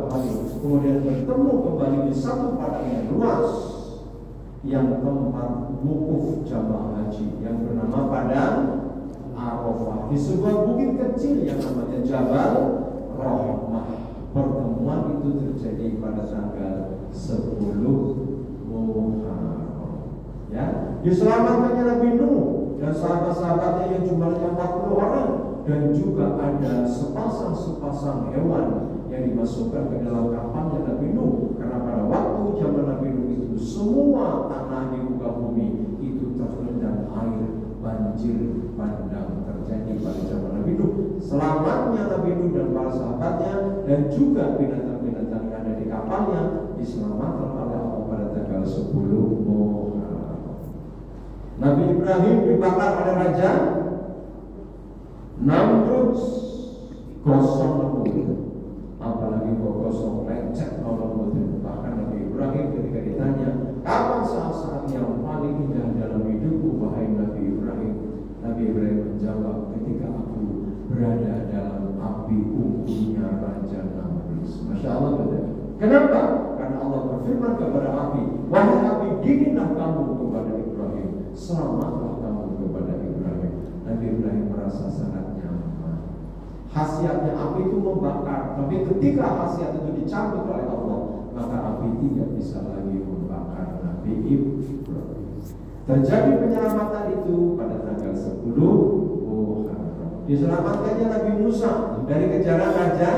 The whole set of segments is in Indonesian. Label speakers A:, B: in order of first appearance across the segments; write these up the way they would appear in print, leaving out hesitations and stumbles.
A: kali, kemudian bertemu kembali di satu padang yang luas, yang tempat wukuf jamaah haji yang bernama Padang Arafah, di sebuah bukit kecil yang namanya Jabal Rahmah. Pertemuan itu terjadi pada tanggal 10 Muharram. Ya, diselamatkannya Nabi Nuh dan sahabat-sahabatnya yang jumlahnya 40 orang, dan juga ada sepasang hewan yang dimasukkan ke dalam kapalnya Nabi Nuh, karena pada waktu zaman Nabi Nuh itu semua tanah di muka bumi itu terendam air, banjir bandang terjadi pada zaman Nabi Nuh. Selamatnya Nabi Nuh dan para sahabatnya dan juga binatang-binatang yang ada di kapalnya diselamatkan oleh Allah pada tanggal 10 Muharram. Nabi Ibrahim dibakar oleh Raja Namrud, gosong lembut, apalagi gosong lecet lembut. Bahkan Nabi Ibrahim ketika ditanya, kapan saat-saat yang paling indah dalam hidupku wahai Nabi Ibrahim? Nabi Ibrahim menjawab, ketika aku berada dalam api unggunnya Raja Namrud. Masya Allah, betul. Kenapa? Karena Allah berfirman kepada api, wahai api, dinginlah kamu kepada Ibrahim, selamatlah kamu kepada Ibrahim. Nabi Ibrahim merasa sangat nyaman. Khasiatnya api itu membakar, tapi ketika khasiat itu dicabut oleh Allah, maka api tidak bisa lagi membakar Nabi Ibrahim. Terjadi penyelamatan itu pada tanggal 10 Muharram. Diselamatkannya Nabi Musa dari kejaran Raja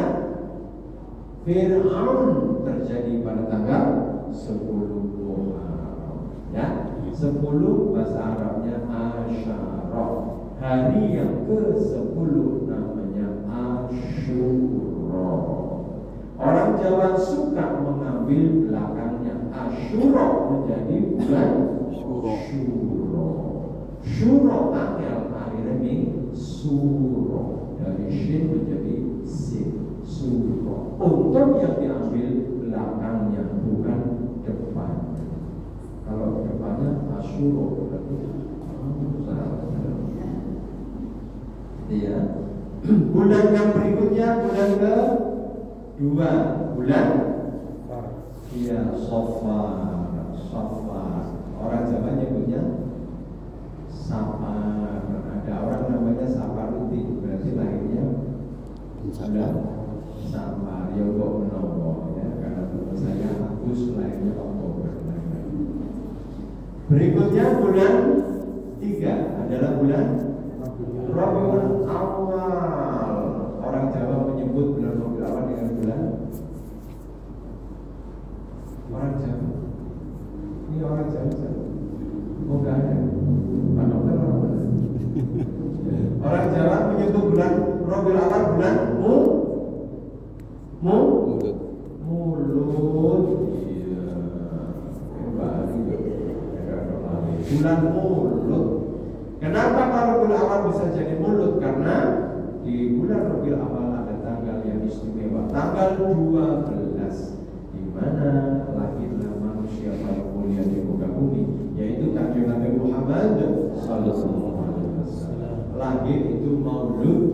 A: Fir'aun terjadi pada tanggal 10 Muharram. Ya, 10 bahasa Arabnya Asyarah. Hari yang ke-10 namanya Asyura. Orang Jawa suka mengambil belakangnya Asyura menjadi bulan Syuro. Syuro angel akhirnya ini Suro, dari Shin menjadi Sin. Suro. Untung yang diambil belakangnya bukan depan. Kalau depannya Asyuro berarti iya. Bulan yang berikutnya bulan ke-2, bulan iya Safar. Orang Jawa nyebutnya Safar. Ada orang namanya Saparuddin, berarti lahirnya bulan Safar. Ya kok menowo ya, karena teman saya Agus lahirnya Oktober. Berikutnya bulan 3 adalah bulan Rabiul Awal. Orang Jawa menyebut bulan Rabiul Awal dengan bulan orang Jawa. Ini orang Jawa. Oh enggak ada. Pak dokter orang mana? Orang Jawa menyebut bulan Rabiul Awal bulan Mulut. Iya. Bulan Mulut. Kenapa Rabiul Awal bisa jadi Mulut? Karena di bulan Rabiul Awal ada tanggal yang istimewa, tanggal 12, di mana lahirlah manusia paling mulia di muka bumi, yaitu Kanjeng Nabi Muhammad sallallahu alaihi wasallam. Lahir itu Maulud,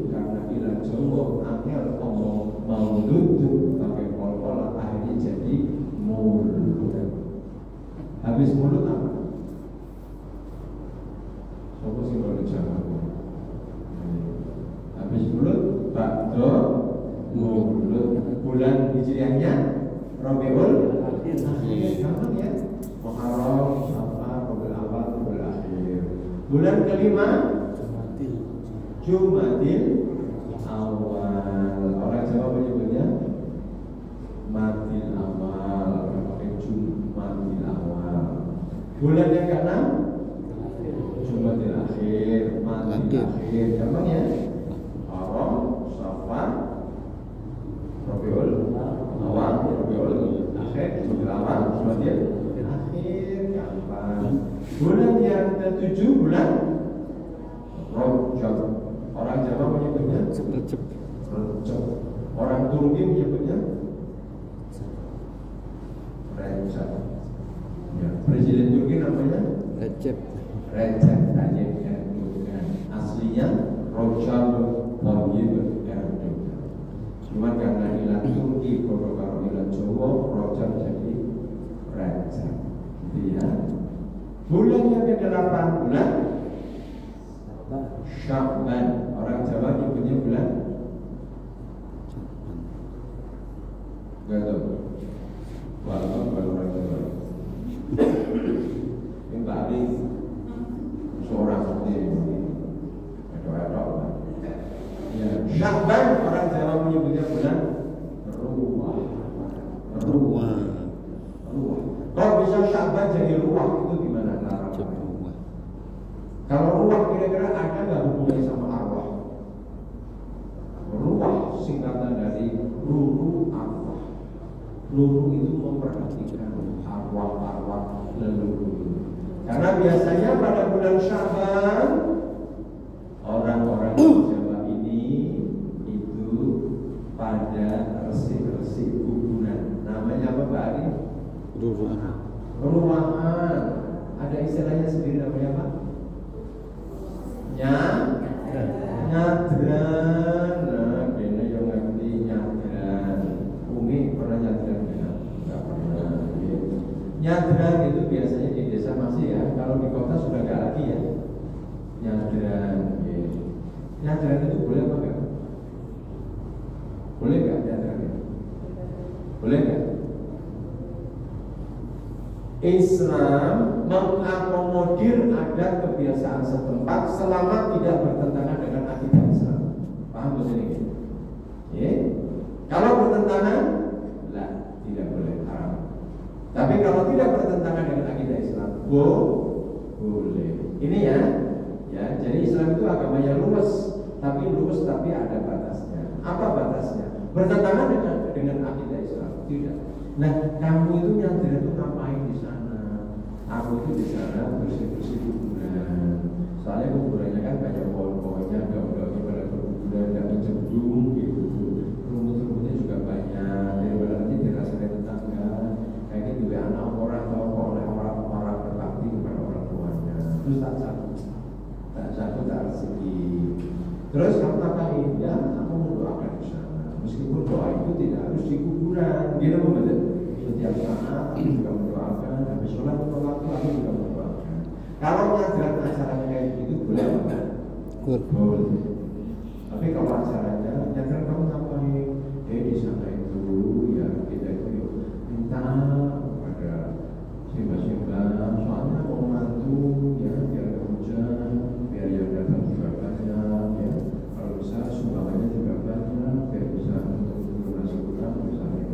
A: karena ila Jawa angel ngomong Maulud pakai kol-kol akhirnya jadi Mulut. Habis Mulut apa? Sopo sing ora jawab. Habis Mulut Bakdo Mulut. Bulan hijriahnya Rabiul Akhir. Gampang ya. Muharram, Safar, Rabiul Awal, Rabiul Akhir. Bulan kelima Jumadil Awal. Orang Jawa menyebutnya Madil Awal, pakai Jumadil Awal. Bulan yang ke-6 Jumadil Akhir, Madil Akhir. Gampang ya. Muharram, Safar, Rabiul Awal, Rabiul Akhir, Rabiul Awal, Jumadil Akhir. Gampang. Bulan yang ke-7 bulan Rajab. Orang Jawa menyebutnya Rajab. Orang Turki menyebutnya Rajab. Ya, Presiden Turki namanya Recep Tayyip Erdogan. Aslinya Rajab Tayyip Erdogan. Bulan yang ke-8 bulan Sya'ban. Orang Jawa nyebutnya bulan enggak tahu. Walaupun bukan orang Jawa. Ini Pak Ali seorang seperti edok-edok. Ya, Sya'ban orang Jawa menyebutnya bulan Ruwah. Kalau bisa Sya'ban jadi Ruwah itu gimana cara? Kalau Ruwah kira-kira ada nggak hubungannya sama arwah? Ruwah singkatan dari Ruru Arwah. Ruru itu memperhatikan arwah-arwah leluhur. Karena biasanya pada bulan Sya'ban orang-orang Jawa ini itu pada resik-resik kuburan. Namanya apa Pak Ali? Ruwahan. Ada istilahnya sendiri namanya apa? Nyadran. Nah, kena yang ngerti nyadran. Umi pernah nyadran ya? Enggak pernah. Nyadran itu biasanya di desa masih ya. Kalau di kota sudah enggak lagi ya. Nyadran. Nyadran itu boleh apa enggak? Boleh enggak nyadran? Boleh enggak? Islam mengakomodir adat kebiasaan setempat selama tidak bertentangan dengan akidah Islam. Paham tuh ini? Ya. Kalau bertentangan, lah tidak boleh, haram. Tapi kalau tidak bertentangan dengan akidah Islam, boleh. Ini ya. Jadi Islam itu agama yang luas, tapi ada batasnya. Apa batasnya? Bertentangan dengan akidah Islam? Tidak. Nah, kamu itu nyadar itu ngapain di sana? Aku itu di sana bersih-bersih kuburan. Soalnya kuburannya kan banyak pohon-pohonnya, daun-daunnya pada berkuburan, tidak mencemplung gitu. Rumput-rumputnya juga banyak. Daripada nanti dirasakan tetangga, kayak gitu ya anak orang atau oleh orang berbakti kepada orang tuanya. Terus tak satu tak rezeki. Terus kamu ngapain? Ya, kamu mendoakan di sana. Meskipun doa itu tidak harus di kuburan. Dia betul. Setiap saat aku juga mendoakan, habis sholat waktu aku juga mendoakan. Kalau ngajaran acaranya kayak gitu boleh apa? Boleh. Tapi kalau acaranya, jangan kamu ngapain? Di sana itu ya kita itu minta kepada simbah-simbah, soalnya mau mantu ya biar ada hujan, biar yang datang juga banyak ya. Kalau bisa sumbangannya juga banyak, biar bisa untuk lunas utang misalnya.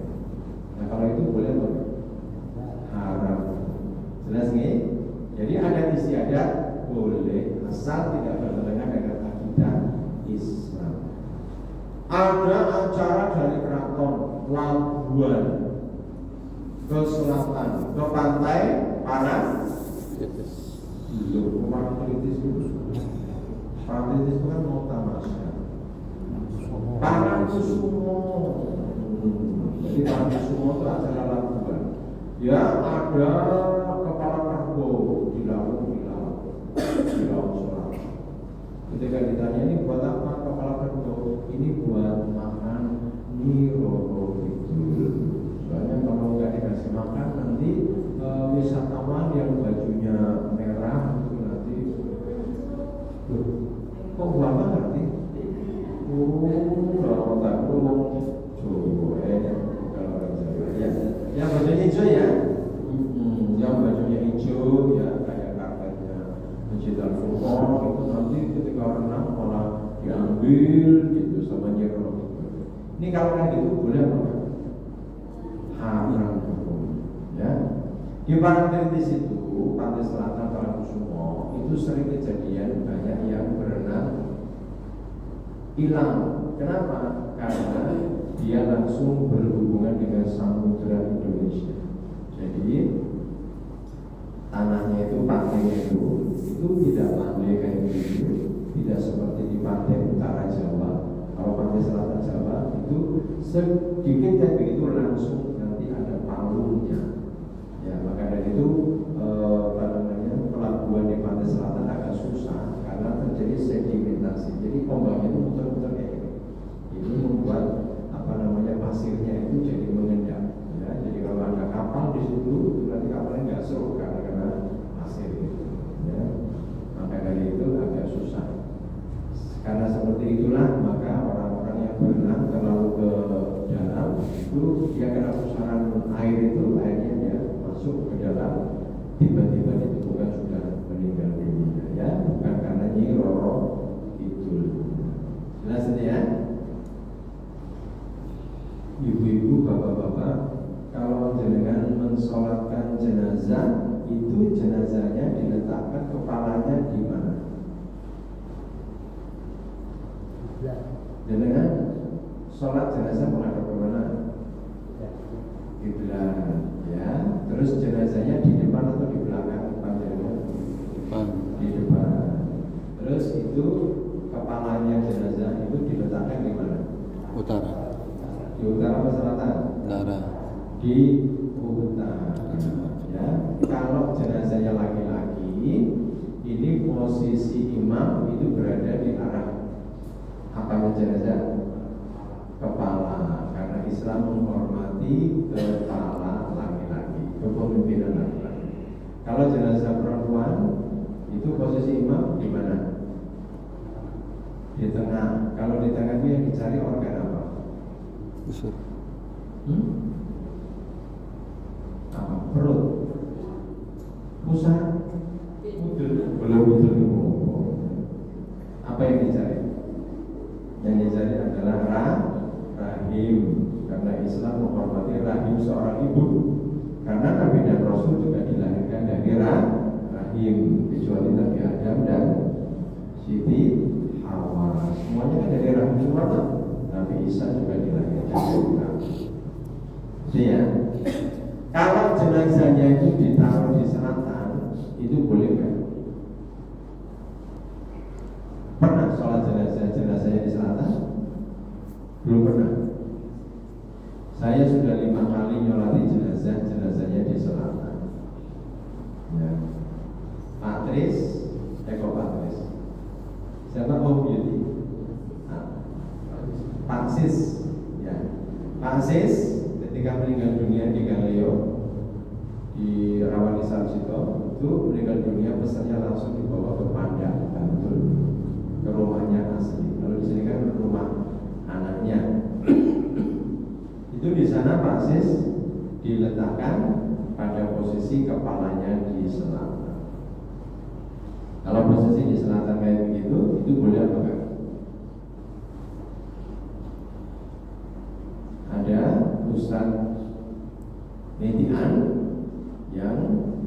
A: Nah kalau itu boleh atau haram? Jelas nih? Jadi adat istiadat boleh asal tidak bertentangan dengan akidah Islam. Ada acara dari keraton Labuan ke selatan, ke pantai Parang Tritis itu. Parangtritis itu kan mau tamasya. Parangkusumo. Jadi Parangkusumo itu acara Labuan. Ya ada kepala kerbau di laut Selatan. Ketika ditanya ini buat apa kepala kerbau? Ini buat makan Niroro Kidul. Soalnya kalau nggak dikasih makan nanti wisatawan yang bajunya merah itu nanti kok bapak ngerti? Kalau tak yang bajunya hijau ya, yang bajunya hijau ya kayak karpetnya digital Furqan itu nanti ketika renang malah diambil gitu sama Nyiroro gitu. Ini kalau kayak gitu boleh apa? Haram ya. Di Parangtritis itu pantai selatan Parangkusumo itu sering kejadian banyak yang berenang hilang. Kenapa? Karena dia langsung berhubungan dengan samudra Indonesia. Jadi tanahnya itu, pantainya itu tidak landai kayak gitu, tidak seperti di pantai utara Jawa. Kalau pantai selatan Jawa itu sedikit kayak begitu langsung nanti ada palungnya. Ya maka dari itu pelabuhan di pantai selatan agak susah karena terjadi sedimentasi. Jadi ombaknya itu muter-muter kayak gitu. Ini membuat pasirnya itu jadi mengendap. Ya, jadi kalau ada kapal di situ, nanti kapalnya nggak seru karena pasir itu. itu dia kena pusaran air itu, airnya dia masuk ke dalam, tiba-tiba ditemukan sudah meninggal dunia, ya, bukan karena Nyi Roro Kidul. Jelas ini ya, ibu-ibu, bapak-bapak, kalau jenengan mensolatkan jenazah, itu jenazahnya diletakkan kepalanya di mana? Jenengan sholat jenazah menghadap ke mana? Kiblat, ya. Terus jenazahnya di depan atau di belakang? Di depan. Terus itu kepalanya jenazah itu diletakkan di mana?
B: Utara.
A: Di utara atau selatan?
B: Utara.
A: Di utara. Ya. Kalau jenazahnya laki-laki, ini posisi imam itu berada di arah apanya jenazah? Kepala, karena Islam menghormati kepala laki-laki, kepemimpinan laki-laki. Kalau jenazah perempuan, itu posisi imam di mana? Di tengah. Kalau di tengah itu yang dicari organ apa?
B: Usus.
A: Apa? Perut? Pusat? Belum betul. Apa yang dicari? Yang dicari adalah rahim, karena Islam menghormati rahim seorang ibu, karena Nabi dan Rasul juga dilahirkan dari rahim, kecuali Nabi Adam dan Siti Hawa, semuanya kan dari rahim semua. Nabi Isa juga dilahirkan dari rahim. Ya, kalau jenazahnya itu ditaruh di selatan, itu boleh kan? Pernah sholat jenazahnya di selatan? Belum pernah. Saya sudah 5 kali nyolati jenazahnya di selatan. Ya. Pak Tris, Eko Pak Tris. Siapa Om Yudi? Pak Sis. Ya. Pak Sis ketika meninggal dunia di Galileo di Rawani Sarjito, itu meninggal dunia, pesannya langsung dibawa ke Padang, Bantul, ke rumahnya asli. Kalau di sini kan rumah anaknya. Itu di sana Pak Sis diletakkan pada posisi kepalanya di selatan. Kalau posisi di selatan kayak begitu, itu boleh apa enggak? Ada Ustadz Nitian yang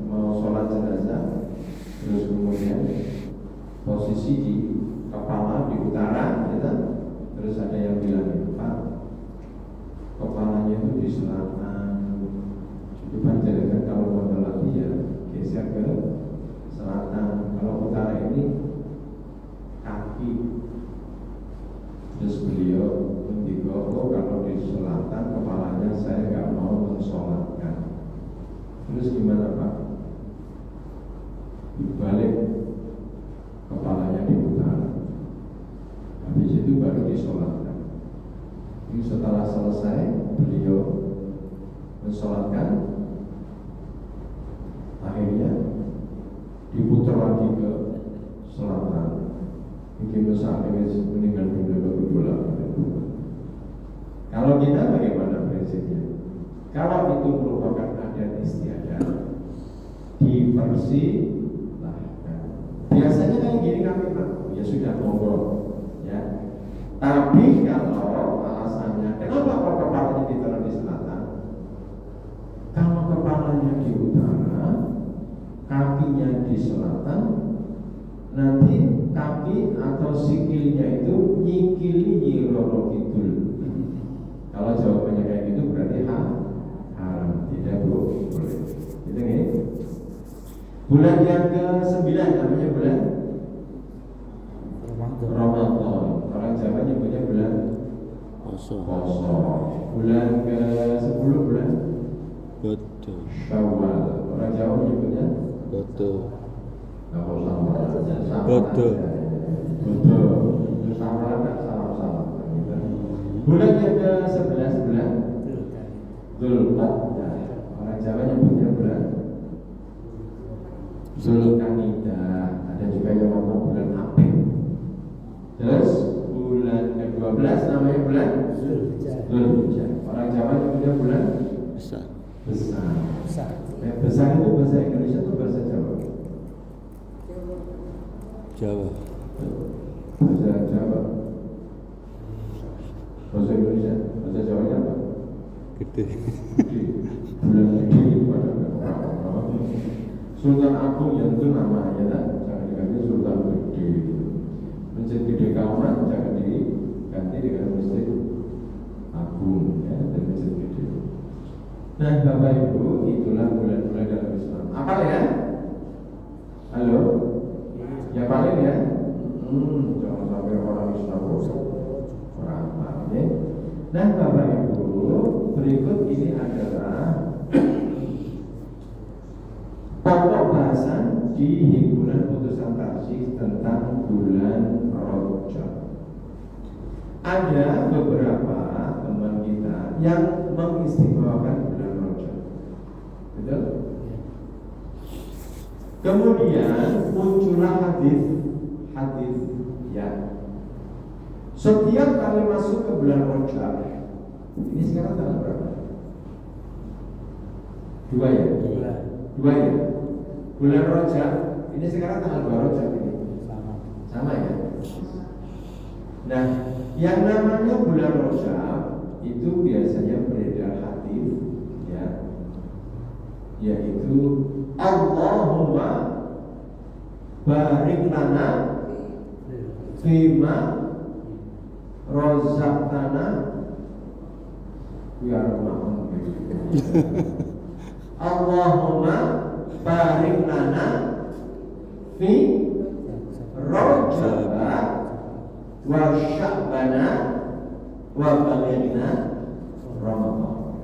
A: mau sholat jenazah, terus kemudian posisi di kepala di utara, gitu. Terus ada yang bilang, Pak, kepalanya itu di selatan. Coba jadikan kalau mau sholat ya geser ke selatan. Kalau utara ini kaki. Terus beliau mendikau, kalau di selatan kepalanya saya nggak mau mensolatkan. Terus gimana Pak? Dibalik kepalanya di utara. Habis itu baru disolatkan. Ini setelah selesai beliau mensolatkan, akhirnya diputar lagi ke selatan. Mungkin saat ini meninggal dunia berdua. Kalau kita bagaimana prinsipnya? Kalau itu merupakan adat istiadat, dipersilahkan. Biasanya kayak gini kami Pak, ya sudah monggo, ya. Tapi kalau alasannya, kenapa kok kepalanya ditaruh di selatan? Kalau kepalanya di utara, kakinya di selatan, nanti kaki atau sikilnya itu nyikili Nyi Roro Kidul. Kalau jawabannya kayak gitu berarti haram, tidak boleh. Gitu nih. Bulan yang ke-9 namanya bulan Ramadan. Orang Jawa nyebutnya bulan Poso. Bulan ke-10 bulan
B: Bodo.
A: Syawal. Orang Jawa menyebutnya
B: Bodo.
A: Bodo. Bulan yang ke-11 bulan Dzulqa'dah. Orang Jawa nyebutnya bulan Dzulqa'dah. Ada juga yang ngomong bulan April. Terus bulan kedua 12 namanya bulan Dzulhijjah. Orang Jawa nyebutnya bulan
B: Besar.
A: besar. Besar itu bahasa Indonesia atau bahasa Jawa?
B: Jawa.
A: Bahasa Jawa. Bahasa Indonesia, bahasa Jawanya apa?
B: Gede.
A: Bulan gede itu pada orang. Sultan Agung yang itu namanya tak? Jangan diganti Sultan Gede. Masjid Gede Kauman jangan diganti dengan Masjid Agung ya, dan Masjid Gede. Nah, Bapak Ibu, itulah bulan-bulan dalam Islam. Apa ya? Halo? Ya paling ya? Jangan sampai orang Islam orang apa ya? Nah, Bapak Ibu, berikut ini adalah pokok bahasan di himpunan putusan tarjih tentang bulan Rajab. Ada beberapa teman kita yang mengistimewakan bulan Rajab, betul? Kemudian muncullah hadis ya. Setiap kali masuk ke bulan Rajab, ini sekarang tanggal berapa? 2 ya? 2 ya? Bulan Rajab, ini sekarang tanggal 2 Rajab ini. Sama ya? Nah, yang namanya bulan Rajab itu biasanya beredar hadis ya, yaitu Allahumma barik lana fima razaqtana ya Rahman. Allahumma barik lana fi Rajab wa Sya'bana wa balighna Ramadan.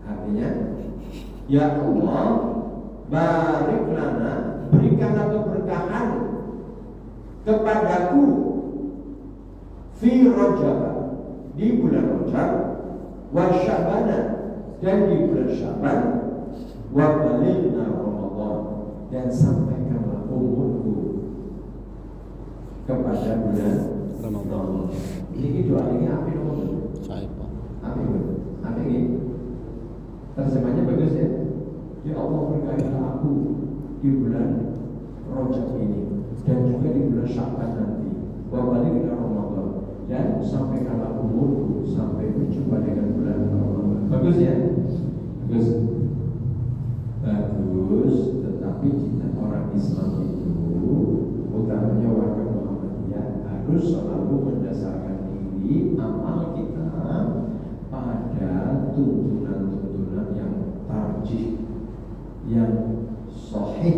A: Artinya, ya Allah, barik lana, berikanlah keberkahan kepadaku fi Rajab, di bulan Rajab, wa Sya'bana, dan di bulan Sya'ban, wa balighna Ramadan, dan sampaikanlah umurku kepada bulan Ramadan. Ini doa ini apa nomor?
B: Saya Pak.
A: Apa ini? Terjemahnya bagus ya. Ya Allah, berkailah aku di bulan Rajab ini dan juga di bulan Sya'ban nanti. Wa balighna Ramadan, dan sampaikanlah umurku sampai berjumpa dengan bulan Ramadan. Bagus ya? Bagus. Bagus. Tetapi kita orang Islam itu, utamanya warga Muhammadiyah, harus selalu mendasarkan diri amal kita pada tuntunan-tuntunan yang tarjih, yang sahih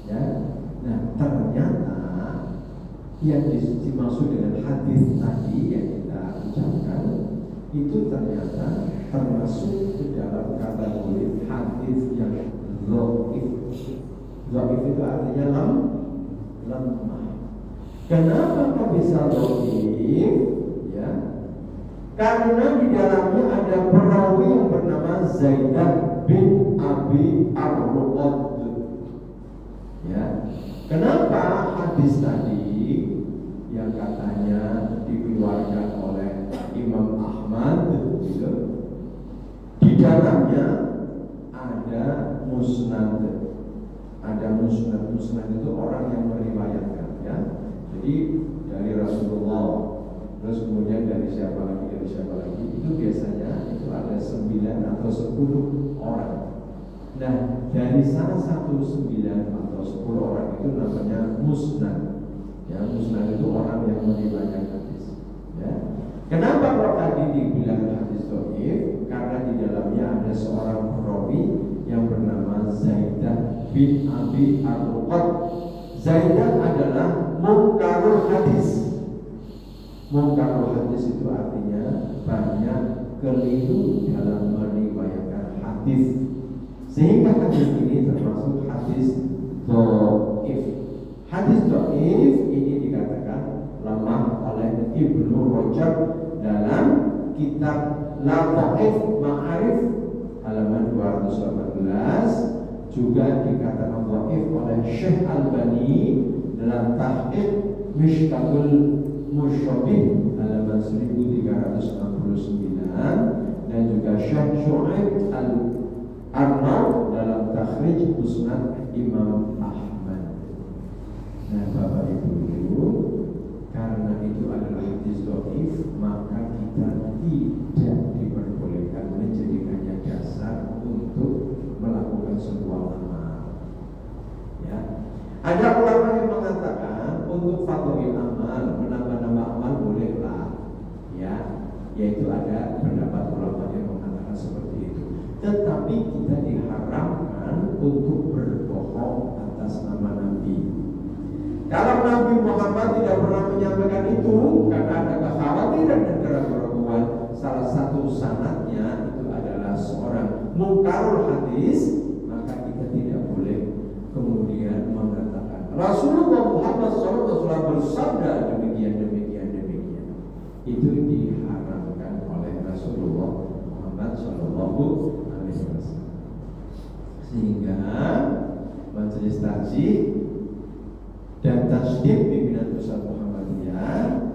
A: ya. Nah, ternyata yang dimaksud dengan hadis tadi yang kita ucapkan itu ternyata termasuk ke dalam kategori hadis yang dhaif. Dhaif itu artinya lemah. Kenapa kok bisa dhaif? Ya, karena di dalamnya ada perawi yang bernama Zaidah bin Abi Ar-Ruqad. Ya, kenapa hadis tadi yang katanya dikeluarkan oleh Imam Ahmad gitu, di dalamnya ada musnad. Musnad itu orang yang meriwayatkan ya. Jadi dari Rasulullah, terus kemudian dari siapa lagi, itu biasanya itu ada 9 atau 10 orang. Nah, dari salah satu 9 atau 10 orang itu namanya musnad. Ya, musnad itu orang yang meriwayatkan hadis. Ya. Kenapa kok tadi dibilang hadis dhaif? Karena di dalamnya ada seorang perawi yang bernama Zaidah bin Abi Ar-Ruqad. Zaidah adalah mungkarul hadis. Mungkarul hadis itu artinya banyak keliru dalam meriwayatkan hadis. Sehingga hadis ini termasuk hadis dhaif. Hadis dhaif ini dikatakan lemah oleh Ibnu Rajab dalam kitab Lataif Ma'arif halaman 218, juga dikatakan dhaif oleh Syekh Albani dalam Tahqiq Mishkatul Musyabih halaman 1369 dan juga Syekh Syu'aib Al-Arnaud dalam takhrij Musnad Imam Ahmad. Nah, Bapak Ibu, karena itu adalah hadis dhaif, maka kita tidak diperbolehkan menjadikannya dasar untuk melakukan sebuah amal. Ya. Ada ulama yang mengatakan untuk fadhil amal, menambah-nambah amal bolehlah. Ya, yaitu ada pendapat ulama yang mengatakan seperti itu. Tetapi kita diharamkan untuk berbohong atas nama Nabi. Kalau Nabi Muhammad tidak pernah menyampaikan itu karena ada kekhawatiran dan keraguan, salah satu sanadnya itu adalah seorang mungkarul hadis, maka kita tidak boleh kemudian mengatakan Rasulullah Muhammad SAW bersabda demikian. Itu diharamkan oleh Rasulullah Muhammad SAW. Sehingga majelis tajih dan tasdid pimpinan pusat Muhammadiyah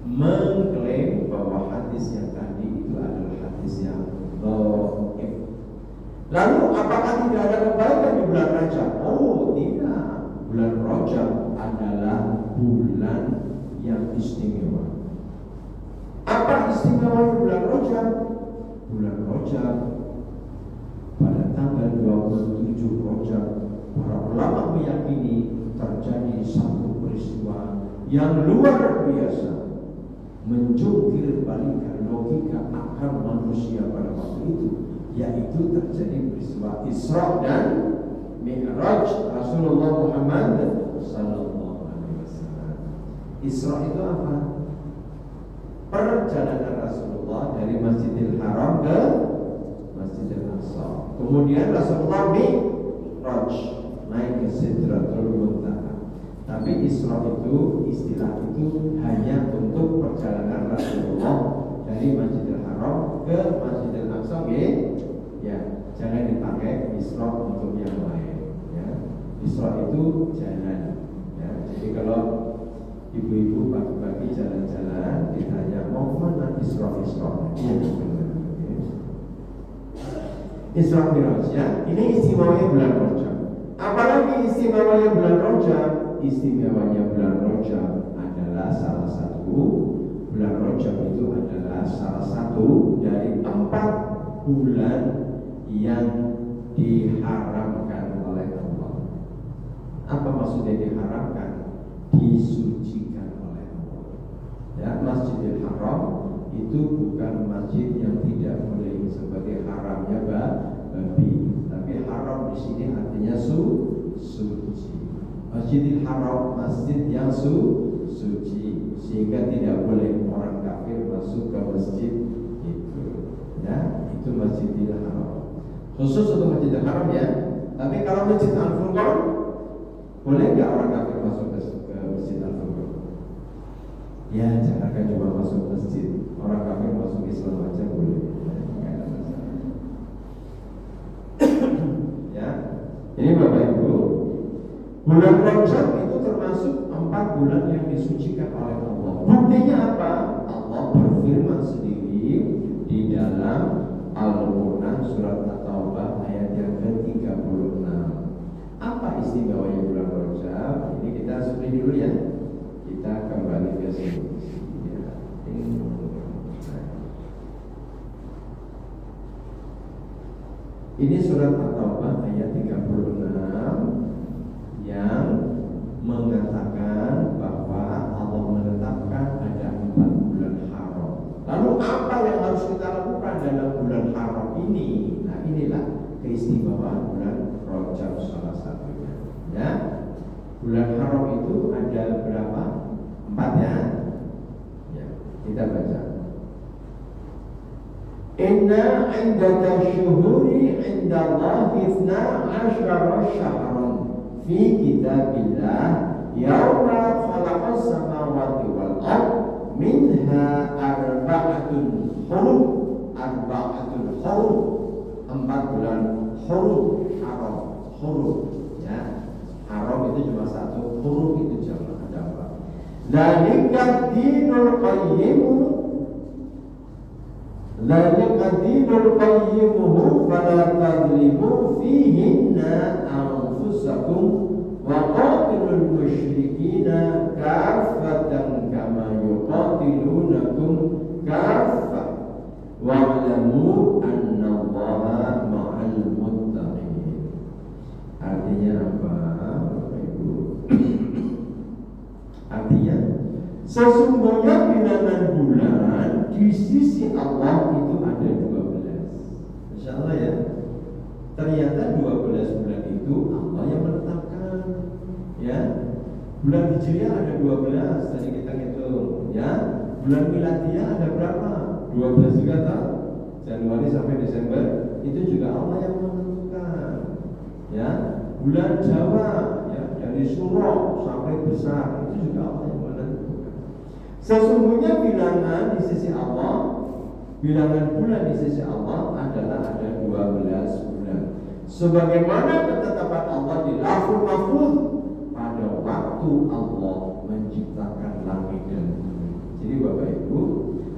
A: mengklaim bahwa hadis yang tadi itu adalah hadis yang dhaif. Lalu apakah tidak ada kebaikan di bulan Rajab? Oh tidak, bulan Rajab adalah bulan yang istimewa. Apa istimewanya bulan Rajab? Bulan Rajab pada tanggal 27 Rajab, para ulama meyakini terjadi satu peristiwa yang luar biasa, menjungkir balikan logika akal manusia pada waktu itu, yaitu terjadi peristiwa Isra dan Mi'raj Rasulullah Muhammad sallallahu alaihi wasallam. Isra itu apa? Perjalanan Rasulullah dari Masjidil Haram ke Masjidil Aqsa. Kemudian Rasulullah Mi'raj, naik ke Sidratul Muntaha. Tapi Isra itu, istilah itu hanya untuk perjalanan Rasulullah dari Masjidil Haram ke Masjidil Aqsa. Ya, jangan dipakai Isra untuk yang lain. Ya, Isra itu jalan. Ya, jadi kalau ibu-ibu pagi-pagi jalan-jalan, ditanya mau mana Isra? Iya, benar. Isra Mi'raj, ya. Ini istimewanya bulan Rajab. Apalagi istimewanya bulan Rajab? Istimewanya bulan Rajab adalah salah satu, bulan Rajab itu adalah salah satu dari 4 bulan yang diharamkan oleh Allah. Apa maksudnya diharamkan? Disucikan oleh Allah. Ya, Masjidil Haram itu bukan masjid yang tidak boleh seperti haramnya babi, tapi haram di sini artinya suci. Masjidil Haram, masjid yang suci, sehingga tidak boleh orang kafir masuk ke masjid itu. Ya, itu Masjidil Haram. Khusus untuk Masjidil Haram ya. Tapi kalau Masjid Al-Furqan, boleh nggak orang kafir masuk ke Masjid Al-Furqan? Ya, jangankan cuma masuk masjid, orang kafir masuk Islam aja boleh. Nggak ada masalah. Ya, jadi Bapak Ibu, bulan Rajab itu termasuk 4 bulan yang disucikan oleh Allah. Buktinya apa? Allah berfirman sendiri di dalam Al-Quran surat At-Taubah ayat yang ke-36. Apa istimewanya bulan Rajab? Ini kita sudah dulu ya. Kita kembali ke sini. Ya. Ini surat At-Taubah ayat 36 yang mengatakan bahwa Allah menetapkan ada 4 bulan haram. Lalu apa yang harus kita lakukan dalam bulan haram ini? Nah, inilah keistimewaan bulan Rajab salah satunya. Ya, bulan haram itu ada berapa? 4 ya. Ya, kita baca. Inna 'indaka syuhuri 'indallahi 12 syahran fi kitabillah yawma khalaqas samawati wal ard minha arba'atun hurum 4 bulan hurum haram hurum ya. Haram itu cuma 1, hurum itu jamaah ada 4. Dzalika dinul qayyim fala tadlimu fihinna anfusakum wa qatilul musyrikina kaffatan kama yuqatilunakum kaffah wa'lamu annallaha ma'al muttaqin. Artinya apa, Bapak Ibu? Artinya sesungguhnya bilangan bulan di sisi Allah itu ada 12. Insya Allah ya. Ternyata 12 bulan itu Allah yang menetapkan. Ya, bulan Hijriah ada 12. Tadi kita hitung. Ya, bulan Miladiah ada berapa? 12 juga tak? Januari sampai Desember itu juga Allah yang menentukan. Ya, bulan Jawa ya dari Suro sampai besar itu juga Allah yang menentukan. Sesungguhnya bilangan di sisi Allah, bilangan bulan di sisi Allah adalah ada 12 bulan. Sebagaimana ketetapan Allah di Lauhul Mahfuz pada waktu Allah menciptakan langit dan bumi. Jadi Bapak Ibu,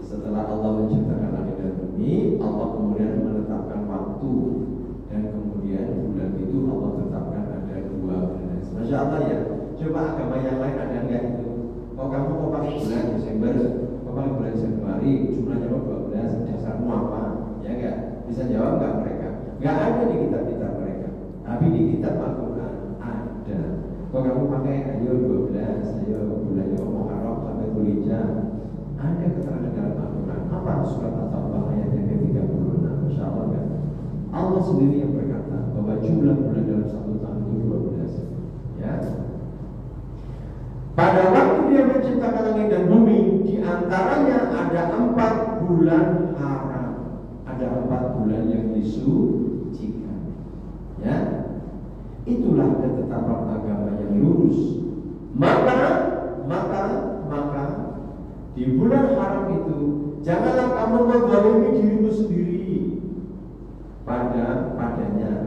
A: setelah Allah menciptakan langit dan bumi, Allah kemudian menetapkan waktu dan kemudian bulan itu Allah tetapkan ada 12. Masya Allah ya. Coba agama yang lain ada enggak itu? Kalau kamu mau pakai bulan Desember, mau pakai bulan Januari, jumlahnya 12, dasarmu apa? Ya enggak? Bisa jawab enggak mereka? Enggak ada di kitab-kitab mereka. Tapi di kitab Al-Quran ada. Kalau kamu pakai ayo 12, ayo bulannya Muharram sampai Dzulhijjah, ada keterangan dalam Al-Quran. Apa surat At-Taubah ayat yang ke-36? Masya Allah kan? Allah sendiri yang berkata bahwa jumlah bulan dalam satu tahun itu 12. Ya. Pada waktu Dia menciptakan langit dan bumi, di antaranya ada 4 bulan haram, ada 4 bulan yang disucikan. Ya, itulah ketetapan agama yang lurus. Maka di bulan haram itu janganlah kamu menzalimi dirimu sendiri pada 4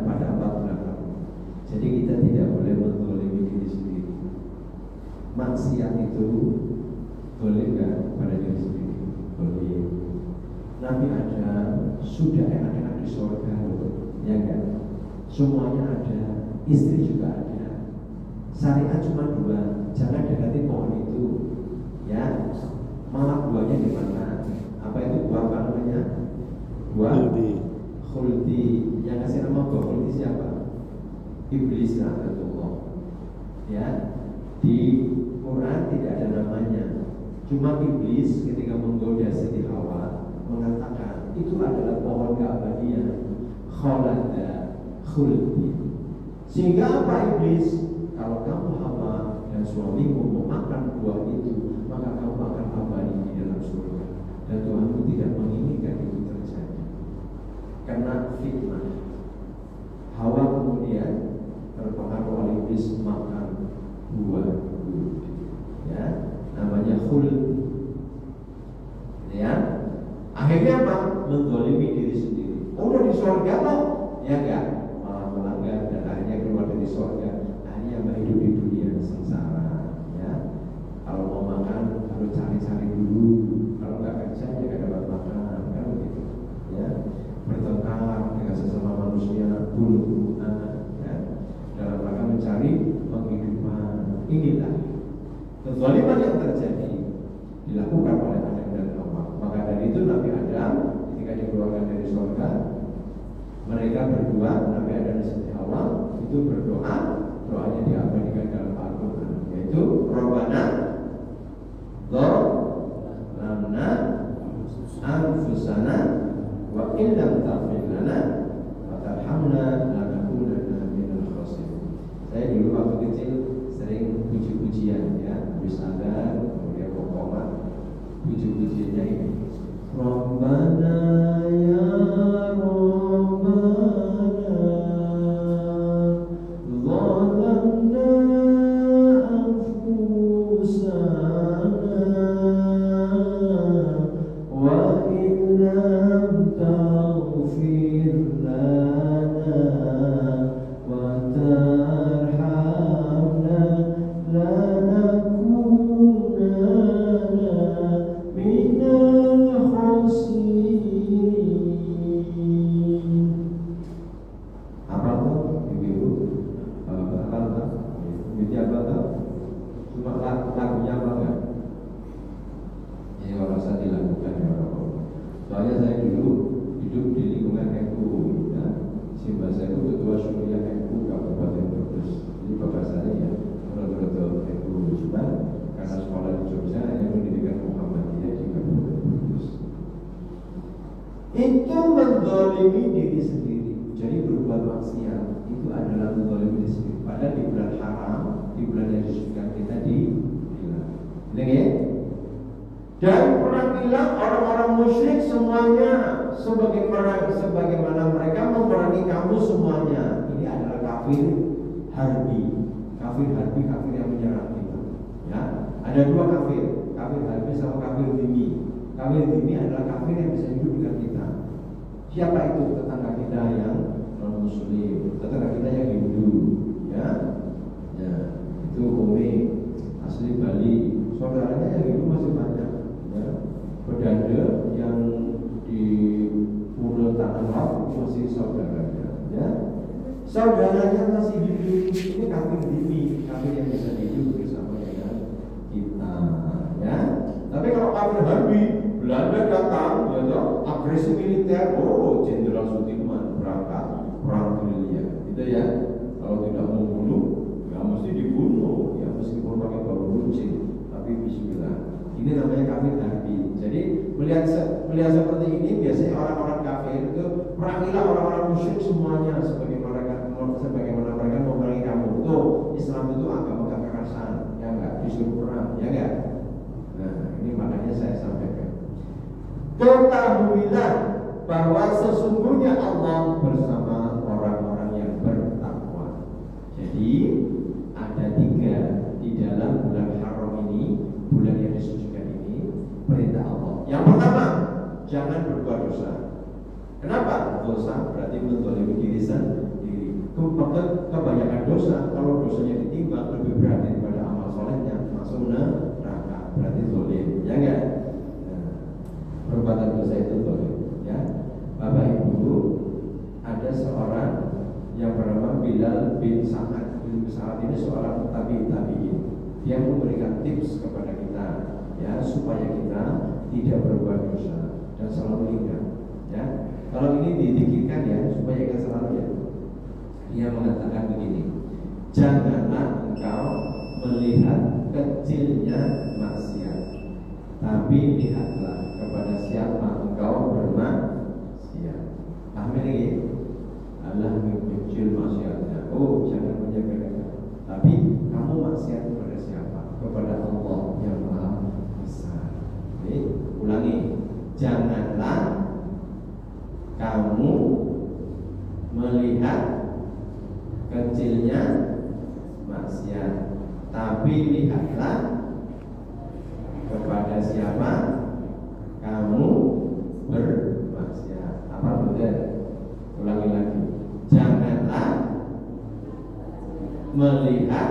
A: bulan haram. Jadi kita tidak boleh menzalimi diri sendiri. Maksiat itu boleh nggak pada diri sendiri? Boleh. Nabi ada, sudah enak-enak di surga, ya kan? Semuanya ada, istri juga ada. Syariat cuma 2, jangan dekati pohon itu, ya. Malah buahnya di mana? Apa itu buah apa namanya? Buah khuldi. Yang kasih nama buah khuldi siapa? Iblis la'natullah. Ya. Di Quran tidak ada namanya. Cuma iblis ketika menggoda Siti Hawa mengatakan itu adalah pohon keabadian, khalada khuldi. Sehingga apa iblis? Kalau kamu Hawa dan suamimu memakan buah itu, maka kamu akan abadi di dalam surga. Dan Tuhanmu tidak menginginkan itu terjadi. Karena fitnah. Hawa kemudian terpengaruh oleh iblis makan buah, ya, namanya khuldi. Ya, akhirnya apa? Menzalimi diri sendiri. Udah di surga loh, ya enggak? Malah melanggar dan akhirnya keluar dari surga. Akhirnya hidup di dunia sengsara. Ya, kalau mau makan harus cari-cari dulu. Kalau nggak kerja ya nggak dapat makan, kan begitu. Ya, bertengkar dengan sesama manusia, bunuh-bunuhan, ya, dalam rangka mencari penghidupan. Inilah kezaliman yang terjadi dilakukan oleh Adam dan Hawa. Maka dari itu Nabi Adam ketika dikeluarkan dari surga, mereka berdua, Nabi Adam dan Siti Hawa itu berdoa. Doanya diabadikan dalam Al-Quran, yaitu Rabbana Zalamna Anfusana wa illam taghfir lana wa tarhamna lanakunanna minal khasirin. Saya dulu waktu kecil sering puji-pujian, ya, habis ada kemudian pokoknya puji-pujiannya ini Rabbana ya Rabbana zalamna anfusana wa illam taghfir lana wa tarhamna lanakunanna itu menzalimi diri sendiri. Jadi berbuat maksiat itu adalah menzalimi diri sendiri. Padahal di bulan haram, di bulan yang disucikan kita dibilang. Dengar? Dan pernah bilang orang-orang musyrik semuanya sebagaimana mereka memerangi kamu semuanya. Ini adalah kafir harbi, kafir yang menyerang kita. Ya, ada dua kafir harbi sama kafir dhimmi. Kafir dhimmi adalah kafir yang bisa hidup dengan kita. Siapa itu? Tetangga kita yang non muslim, tetangga kita yang Hindu, ya, itu Ome asli Bali, saudaranya yang Hindu masih banyak, ya. Pedanda yang di Pulau Tanah itu masih saudaranya, ya. Saudaranya masih hidup. Ini kafir dhimmi, kafir yang bisa hidup bersama dengan kita, ya. Tapi kalau kafir harbi, Belanda datang, ya toh, agresi militer, Jenderal Sudirman berangkat perang gerilya, gitu ya. Kalau tidak mau bunuh, ya mesti dibunuh, ya meskipun pakai bau runcing, tapi bismillah. Ini namanya kafir harbi. Jadi melihat seperti ini, biasanya orang-orang kafir itu perangilah orang-orang musyrik semuanya, sebagaimana mereka memerangi kamu. Tuh, Islam itu agama kekerasan, ya enggak, disuruh perang, ya enggak. Nah, ini makanya saya sampaikan. Ketahuilah bahwa sesungguhnya Allah bersama orang-orang yang bertakwa. Jadi ada tiga di dalam bulan haram ini, bulan yang disucikan ini, perintah Allah. Yang pertama, jangan berbuat dosa. Kenapa? Dosa berarti menzalimi diri sendiri. Kebanyakan dosa, kalau dosanya ditimbang lebih berat daripada amal solehnya, masuk neraka, berarti zalim, ya enggak? Perbuatan dosa itu zalim, ya. Bapak Ibu, ada seorang yang bernama Bilal bin Sa'ad. Bin Sa'ad ini seorang tabi'in. Dia memberikan tips kepada kita, ya, supaya kita tidak berbuat dosa dan selalu ingat, ya. Kalau ini didikirkan, ya, supaya kita selalu, ya. Dia mengatakan begini, janganlah engkau melihat kecilnya maksiat, tapi lihatlah kepada siapa engkau bermaksiat. Paham ini? Allah kecil maksiatnya. Jangan menjaga-jaga. Tapi kamu maksiat kepada siapa? Kepada Allah yang Maha Besar. Ulangi. Janganlah kamu melihat kecilnya maksiat, tapi lihatlah kepada siapa kamu bermaksiat. Apa betul? Ulangi lagi. Janganlah melihat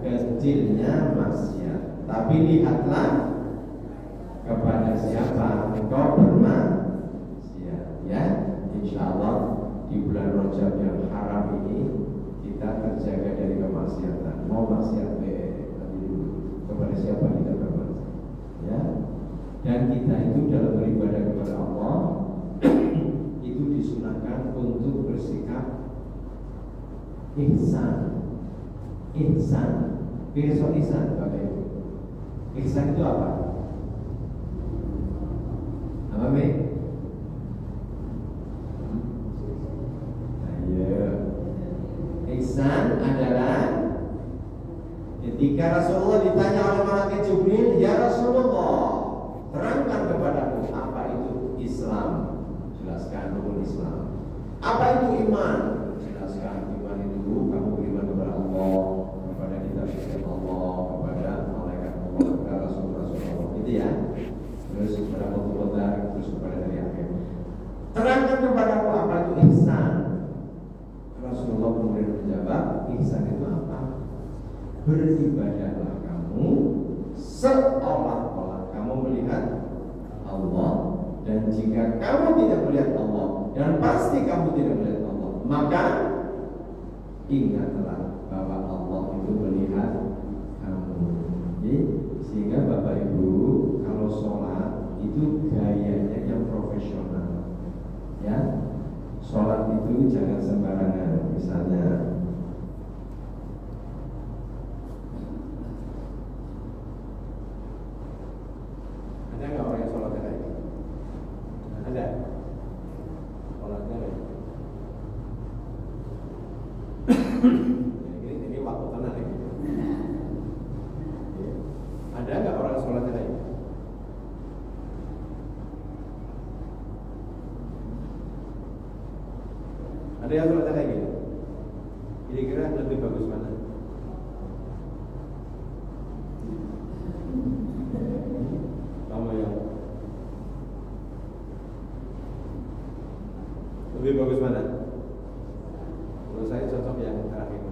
A: kecilnya maksiat, tapi lihatlah kepada siapa engkau bermaksiat. Ya, insya Allah di bulan Rajab yang haram ini kita terjaga dari kemaksiatan. Mau maksiat kepada siapa kita bermaksiat, ya. Dan kita itu dalam beribadah kepada Allah itu disunahkan untuk bersikap ihsan. Besok ihsan, Bapak Ibu. Ihsan itu apa? Apa, Be? Ihsan adalah ketika Rasulullah ditanya oleh malaikat Jibril, ya Rasulullah, terangkan kepadaku apa itu Islam. Jelaskan rukun Islam. Apa itu iman? Jelaskan. Iman itu kamu beriman kepada Allah, kepada kitab-kitab Allah, kepada malaikat Allah, kepada Rasul-Rasul Allah. Itu ya. Terus kepada Allah, terus kepada hari akhir. Terangkan kepadaku apa itu ihsan. Rasulullah kemudian menjawab, ihsan itu apa? Beribadahlah kamu seolah-olah kamu melihat Allah, dan jika kamu tidak melihat Allah, dan pasti kamu tidak melihat Allah, maka ingatlah bahwa Allah itu melihat kamu. Jadi, sehingga Bapak Ibu kalau sholat itu gayanya yang profesional, ya. Sholat itu jangan sembarangan. Misalnya ada nggak orang yang sholat kayak gitu? Ada. sholatnya ya. Ini waktu tenang ya. Ada nggak orang sholatnya kayak gitu? Ada yang sholatnya kayak gitu? Kira-kira lebih bagus mana? Kamu yang lebih bagus mana? Menurut saya cocok yang terakhir.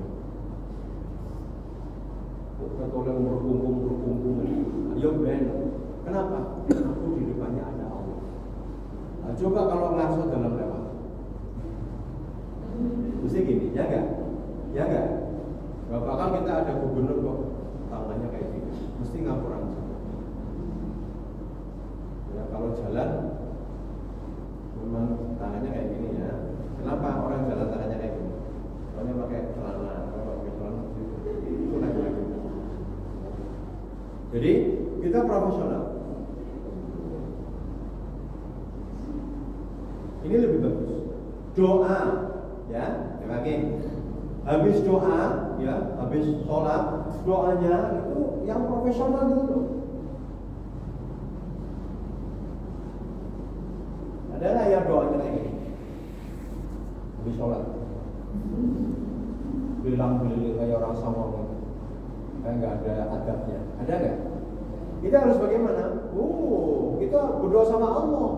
A: Ketolong berkumpul. Ayo Ben, kenapa? Aku di depannya ada Allah. Nah, coba kalau langsung dalam lewat. Mesti gini, ya enggak? Ya enggak? Bakal kita ada gubernur kok tangannya kayak gini. Mesti ngapuran. Ya kalau jalan memang tangannya kayak gini ya. Kenapa orang jalan tangannya kayak gini? Soalnya pakai celana, kalau pakai celana itu lagi. Jadi kita profesional. Ini lebih bagus. Doa, ya, lagi. Habis doa, ya, habis sholat, doanya itu yang profesional dulu. Ada nggak ya doanya kayak gini? Habis sholat, bilang-bilang kayak orang sama gitu. Kayak nggak ada adabnya. Ada nggak? Kita harus bagaimana? Kita berdoa sama Allah.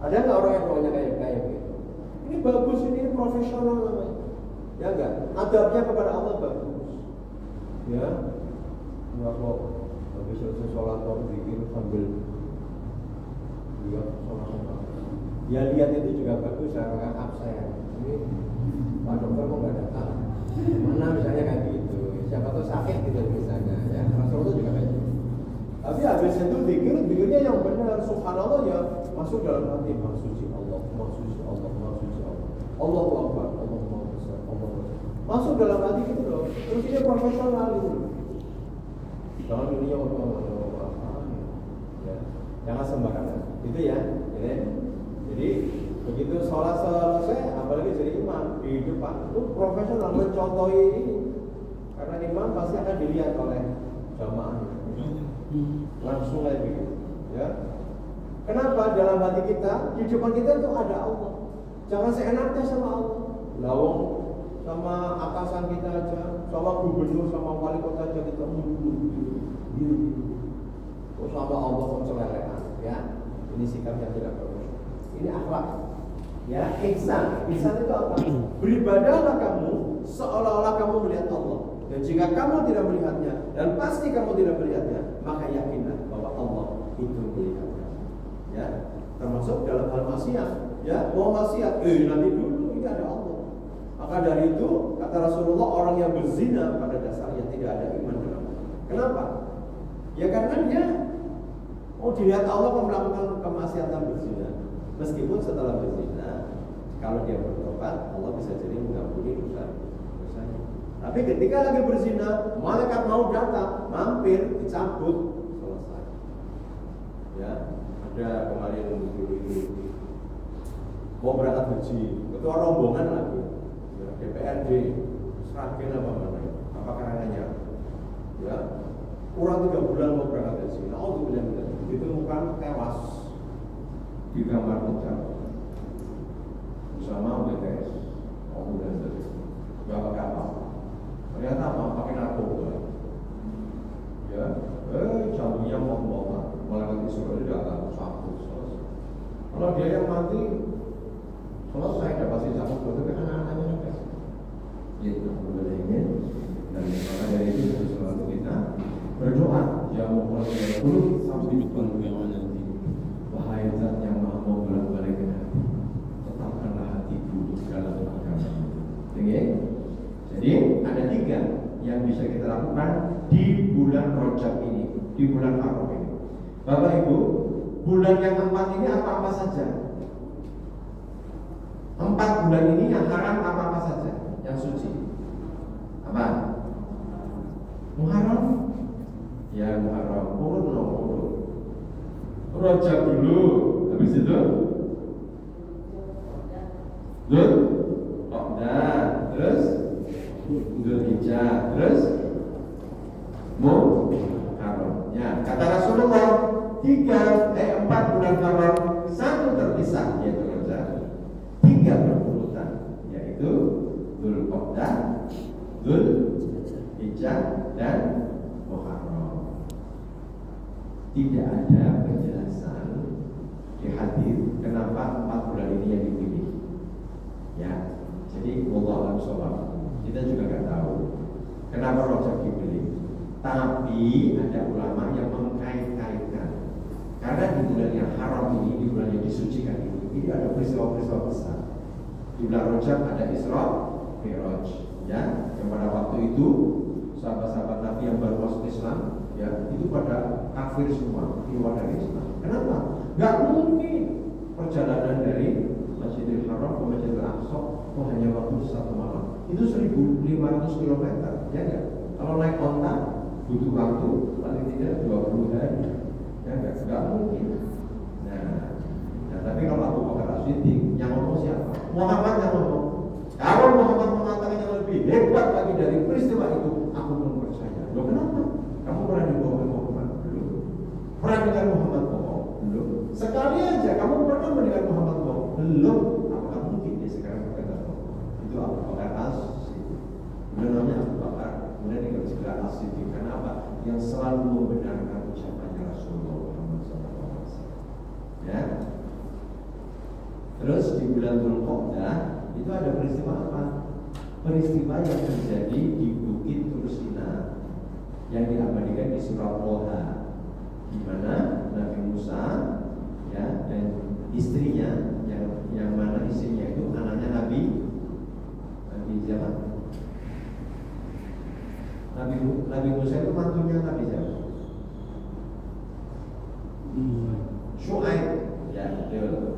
A: Ada nggak orang yang doanya kayak gitu? Ini bagus, ini profesional namanya. Ya enggak? Adabnya kepada Allah bagus. Ya, nggak kok habis selesai sholat baru zikir sambil lihat sholat. Ya lihat itu juga bagus. Saya akan absen. Ini Pak Dokter kok nggak datang? Mana misalnya kayak gitu? Siapa tuh sakit gitu misalnya, ya. Rasulullah juga kayak gitu. Tapi habis itu zikirnya yang benar. Subhanallah ya, masuk dalam hati. Maha suci Allah, Maha suci Allah, Maha suci Allah. Allahu Akbar, Allahu Akbar, Allahu Akbar. Masuk dalam hati gitu loh. Terus ini profesional gitu. Jangan dunia ya. Jangan sembarangan. Itu ya. Jadi begitu sholat selesai, apalagi jadi imam di depan, itu profesional mencontohi ini. Karena imam pasti akan dilihat oleh jamaah. Langsung kayak begitu, ya. Kenapa? Dalam hati kita, di depan kita itu ada Allah. Jangan seenaknya sama Allah. Lawang sama atasan kita aja, sama gubernur, sama wali kota aja kita sama Allah pencelelean, ya. Ini sikap yang tidak bagus. Ini akhlak. Ya, ihsan. Ihsan itu apa? Beribadahlah kamu seolah-olah kamu melihat Allah. Dan jika kamu tidak melihatnya, dan pasti kamu tidak melihatnya, maka yakinlah bahwa Allah itu melihatnya. Ya, termasuk dalam hal maksiat. Ya, mau maksiat, nanti dulu ini ada Allah. Maka dari itu kata Rasulullah, orang yang berzina pada dasarnya tidak ada iman dalam. Kenapa? Ya karena dia dilihat Allah melakukan kemaksiatan berzina. Meskipun setelah berzina, kalau dia bertobat, Allah bisa jadi mengampuni dosanya. Tapi ketika lagi berzina, malaikat mau datang, mampir, dicabut, selesai. Ya, ada kemarin dulu itu mau berangkat haji, ketua rombongan lagi, ya, DPRD, Sragen apa karangannya, ya, kurang 3 bulan mau berangkat haji, ditemukan tewas di kamar hotel bersama BTS, dan nggak pakai apa, ternyata apa? Pakai narkoba, ya, jantungnya mau malaikat Israel datang satu. Kalau dia yang mati, selesai dapat pasti cabut, tapi anak-anaknya juga. Itu boleh ini. Dan maka dari itu selalu kita berdoa, ya Allah dulu sampai pengulangan nanti. Wahai Zat yang Maha membolak-balikkan hati, tetapkanlah hatiku dalam agama. Jadi ada 3 yang bisa kita lakukan di bulan Rajab ini, di bulan Arafah ini. Bapak Ibu, bulan yang 4 ini apa-apa saja. 4 bulan ini yang haram apa-apa saja, yang suci. Apa? Muharram? Ya Muharram, urut. Rajab dulu, habis itu Dzul Qa'dah, terus Dzulhijjah, terus Muharram. Ya, kata Rasulullah 4 bulan Haram, 1 terpisah yaitu Rajab, 3 berurutan yaitu Dzul Qa'dah, Dzulhijjah dan Muharram. Tidak ada penjelasan di hadis kenapa 4 bulan ini yang dipilih. Ya, jadi wallahu a'lam bishawab. Kita juga nggak tahu kenapa Rajab dipilih. Tapi ada ulama yang mengkait-kaitkan. Karena di bulan yang haram ini, di bulan yang disucikan ini ada peristiwa-peristiwa besar. Di bulan Rajab ada Isra Mi'raj, ya, yang pada waktu itu sahabat-sahabat Nabi yang baru masuk Islam, ya, itu pada kafir semua, keluar dari Islam. Kenapa? Gak mungkin perjalanan dari Masjidil Haram ke Masjidil Aqsa hanya waktu 1 malam. Itu 1.500 km, ya enggak? Kalau naik onta butuh waktu paling tidak 20 hari, ya enggak mungkin. Nah, tapi kalau Abu Bakar As-Siddiq yang ngomong siapa? Muhammad yang ngomong. Kalau Muhammad mengatakan yang lebih hebat lagi dari peristiwa itu, aku pun percaya. Loh, kenapa? Kamu pernah dibohongi Muhammad? Belum. Pernah dengar Muhammad bohong? Belum. Sekali aja kamu pernah mendengar Muhammad bohong? Belum. Apakah mungkin dia sekarang berkata bohong? Itu Abu Bakar As-Siddiq. Namanya Abu Bakar. Kemudian dikatakan As-Siddiq. Kenapa? Yang selalu membenarkan ucapannya Rasulullah Muhammad SAW. Ya. Terus di bulan Dzul Qa'dah itu ada peristiwa apa? Peristiwa yang terjadi di Bukit Tursina yang diabadikan di surah Thaha, di mana Nabi Musa, ya, dan istrinya yang mana istrinya itu anaknya Nabi siapa? Nabi Musa itu mantunya Nabi siapa? Syu'aib, ya,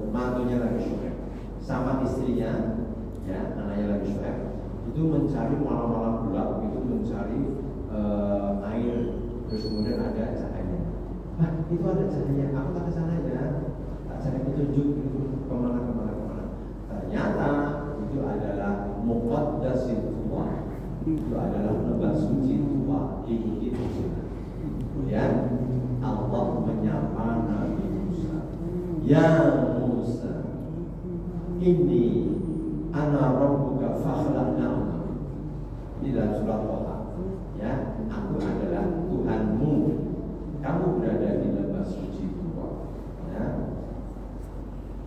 A: mantunya Nabi Syu'aib sama istrinya, ya, anaknya Nabi Syu'aib itu mencari malam-malam gelap, itu mencari air, terus kemudian ada cahaya. Itu ada cahaya, aku tak ke sana ya, tak cari petunjuk itu kemana. Ternyata itu adalah Muqaddasin Tuhan, itu adalah lembah suci Tuhan di Bukit Tursina. Kemudian Allah menyapa Nabi Musa, ya Musa, ini ana rabbuka fakhla'na. Ini dalam surat Thaha, ya, aku adalah Tuhanmu, kamu berada di lembah suci Tuhan, ya.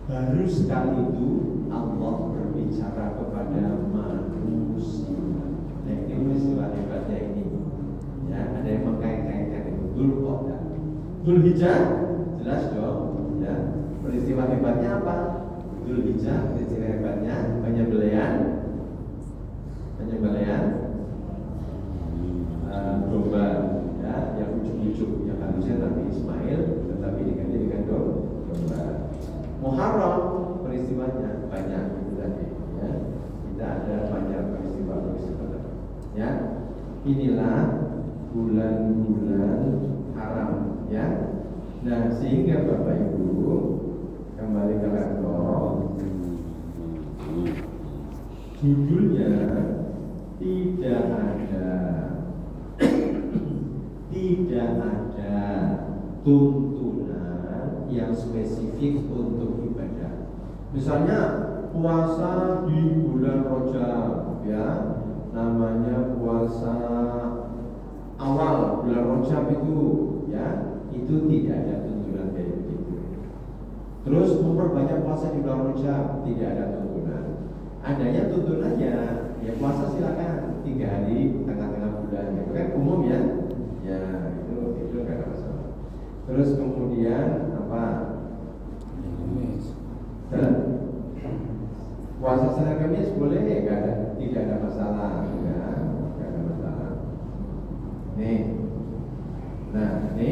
A: Baru sekali itu Allah berbicara kepada manusia. Nah, ini peristiwa hebatnya ini, ya, ada yang mengkait-kaitkan itu. Dzul Qa'dah, Dzulhijjah, jelas dong, ya. Peristiwa hebatnya apa? Dzulhijjah, peristiwa hebatnya penyembelihan domba, ya, yang ujuk-ujuk yang harusnya Nabi Ismail tetapi diganti dengan domba. Muharram peristiwanya banyak itu tadi, ya. Kita ada banyak peristiwa, ya. Inilah bulan-bulan haram, ya. Nah, sehingga Bapak Ibu kembali ke laptop, judulnya tidak ada tuntunan yang spesifik untuk ibadah. Misalnya puasa di bulan Rajab, ya, namanya puasa awal bulan Rajab itu, ya, itu tidak ada tuntunan kayak begitu. Terus memperbanyak puasa di bulan Rajab, tidak ada tuntunan. Adanya tuntunannya, ya puasa silakan 3 hari tengah-tengah bulan, itu kan umum, ya. Ya, itu nggak ada masalah. Terus kemudian apa? Puasa Senin Kamis boleh, tidak ada masalah, ya, nggak ada masalah. Nih, nah, ini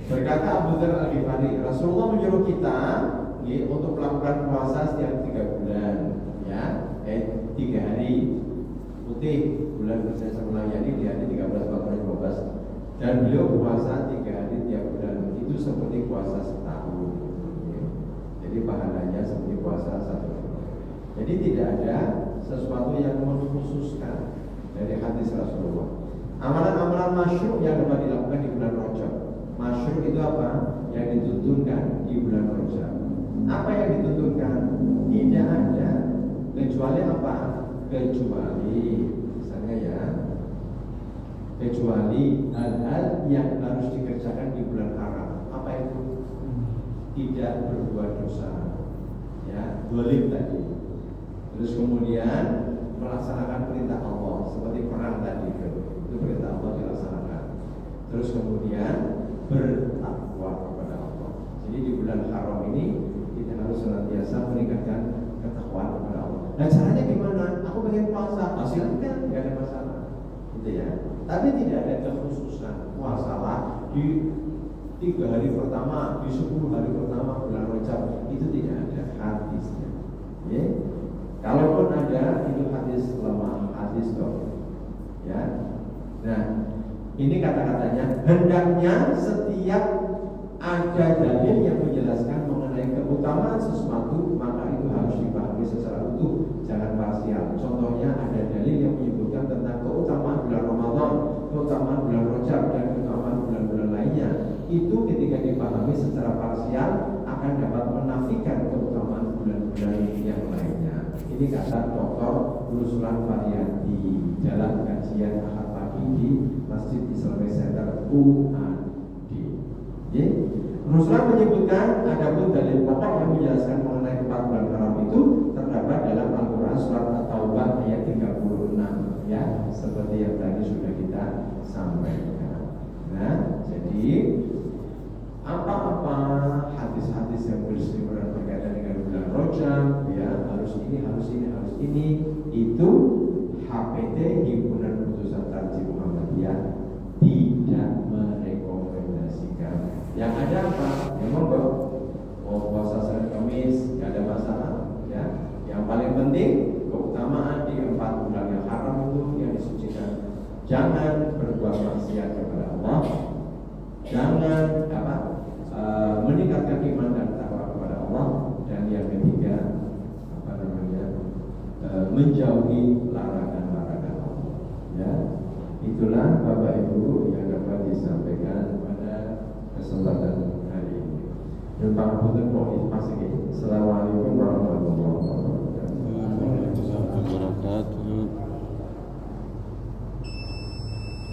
A: berkata Abu Dzar Al-Ghifari, Rasulullah menyuruh kita, ya, untuk melakukan puasa setiap 3 bulan, ya, 3 hari putih bulan Bersama Melayani di hari 13, 14, 15, dan beliau puasa 3 hari tiap bulan, itu seperti puasa setahun, ya. Jadi pahalanya seperti puasa 1 tahun. Jadi tidak ada sesuatu yang mengkhususkan dari hadis Rasulullah. Amalan-amalan masyru' yang dapat dilakukan di bulan Rajab. Masyru' itu apa? Yang dituntunkan di bulan Rajab. Apa yang dituntunkan? Tidak ada kecuali apa? Kecuali misalnya ya, kecuali hal-hal yang harus dikerjakan di bulan haram. Apa itu? Tidak berbuat dosa, ya, dolim tadi. Terus kemudian melaksanakan perintah Allah seperti perang tadi itu perintah Allah dilaksanakan. Terus kemudian bertakwa kepada Allah. Jadi di bulan haram ini kita harus senantiasa meningkatkan ketakwaan kepada Allah. Dan caranya gimana? Aku pengen puasa, silahkan, nggak ada masalah, gitu ya. Tapi tidak ada kekhususan puasalah di 3 hari pertama, di 10 hari pertama bulan Rajab, itu tidak ada hadisnya. Ya. Kalaupun ada, itu hadis lemah, hadis dong. Ya. Nah, ini kata-katanya hendaknya setiap ada dalil yang menjelaskan mengenai keutamaan sesuatu, maka itu harus dipahami secara utuh, jangan parsial. Contohnya ada dalil yang menyebutkan tentang keutamaan bulan Ramadan, keutamaan bulan Rajab, dan keutamaan bulan-bulan lainnya. Itu ketika dipahami secara parsial akan dapat menafikan keutamaan bulan-bulan yang lainnya. Ini kata Dr. Ruslan Varianti dalam kajian Ahad pagi di Masjid Islamic Center UAD. Ruslan menyebutkan ada pun dalil pokok yang menjelaskan mengenai 4 bulan haram itu terdapat dalam Al-Quran surat At-Taubah ayat 36, ya, seperti yang tadi sudah kita sampaikan. Nah, jadi apa-apa hadis-hadis yang bersifat berkaitan dengan bulan Rajab, ya, harus ini, harus ini, harus ini, itu HPT Himpunan Putusan Tarjih Muhammadiyah tidak merekomendasikan. Yang ada apa? Yang monggo, mau puasa Senin Kamis nggak ada masalah, ya. Yang paling penting keutamaan di 4 bulan yang haram itu yang disucikan. Jangan berbuat maksiat kepada Allah, jangan meningkatkan iman dan takwa kepada Allah, dan yang ketiga menjauhi larangan-larangan Allah. Ya, itulah Bapak Ibu yang dapat disampaikan pada kesempatan hari ini. Dan Pak Putra mau Assalamualaikum warahmatullahi wabarakatuh.